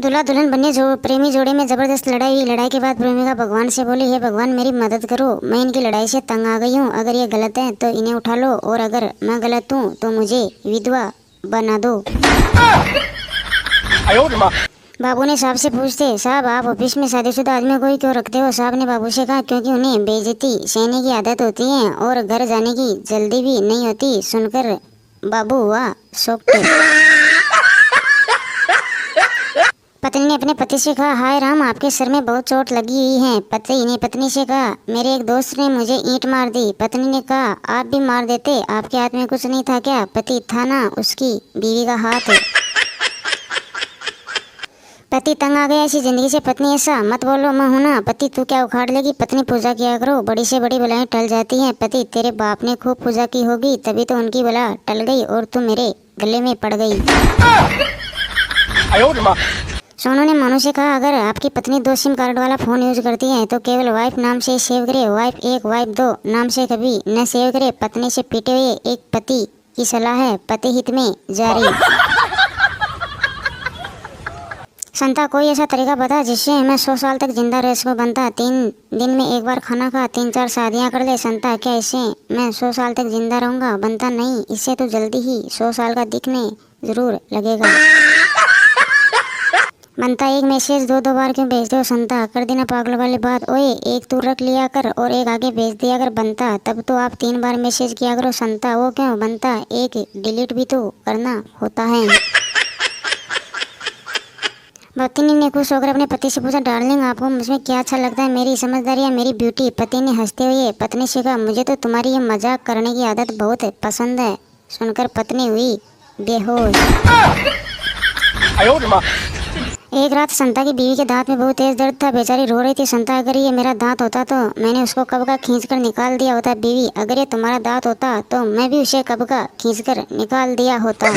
दूल्हा दुल्हन बनने जो प्रेमी जोड़े में जबरदस्त लड़ाई हुई। लड़ाई के बाद प्रेमिका भगवान से बोली, हे भगवान मेरी मदद करो, मैं इनकी लड़ाई से तंग आ गई हूँ। अगर ये गलत है तो इन्हें उठा लो और अगर मैं गलत हूँ तो मुझे विधवा बना दो। बाबू ने साहब से पूछते, साहब आप ऑफिस में शादीशुदा आदमी को ही क्यों रखते हो? साहब ने बाबू से कहा, क्योंकि उन्हें बेइज्जती सहने की आदत होती है और घर जाने की जल्दी भी नहीं होती। सुनकर बाबू हुआ शॉक्ड। पत्नी ने अपने पति से कहा, हाय राम आपके सर में बहुत चोट लगी हुई है। पति ने पत्नी से कहा, मेरे एक दोस्त ने मुझे ईंट मार दी। पत्नी ने कहा, आप भी मार देते, आपके हाथ में कुछ नहीं था क्या? पति, था ना, उसकी बीवी का हाथ। पति तंग आ गया ऐसी जिंदगी से। पत्नी, ऐसा मत बोलो, मैं हूं ना। पति, तू क्या उखाड़ लेगी? पत्नी, पूजा किया करो, बड़ी से बड़ी बलाएं टल जाती हैं। पति, तेरे बाप ने खूब पूजा की होगी तभी तो उनकी बला टल गई और तू मेरे गले में पड़ गई। सोनू ने मोनू से कहा, अगर आपकी पत्नी 2 सिम कार्ड वाला फोन यूज करती है तो केवल वाइफ नाम से सेव करे, वाइफ 1 वाइफ 2 नाम से कभी न सेव करे। पत्नी से पीटे हुए एक पति की सलाह है, पति हित में जारी। संता, कोई ऐसा तरीका बता जिससे मैं 100 साल तक जिंदा रह सकूं। बनता, 3 दिन में एक बार खाना खा, 3-4 शादियां कर ले। संता, क्या इससे मैं 100 साल तक जिंदा रहूंगा? बनता, नहीं, इससे तो जल्दी ही 100 साल का दिखने जरूर लगेगा। बनता, एक मैसेज 2-2 बार क्यों भेजते हो? संता, कर देना पागल वाली बात। ओए, एक तू रख लिया कर और एक आगे भेज दिया कर। बनता, तब तो आप 3 बार मैसेज किया करो। संता, वो क्यों? बनता, एक डिलीट भी तो करना होता है। पत्नी ने खुश होकर अपने पति से पूछा, डार्लिंग आपको मुझमें क्या अच्छा लगता है, मेरी समझदारी या मेरी ब्यूटी? पति ने हंसते हुए पत्नी से कहा, मुझे तो तुम्हारी ये मजाक करने की आदत बहुत पसंद है। सुनकर पत्नी हुई बेहोश। एक रात संता की बीवी के दांत में बहुत तेज दर्द था। बेचारी रो रही थी। संता, अगर ये मेरा दांत होता तो मैंने उसको कब का खींच कर निकाल दिया होता। बीवी, अगर ये तुम्हारा दांत होता तो मैं भी उसे कब का खींच कर निकाल दिया होता।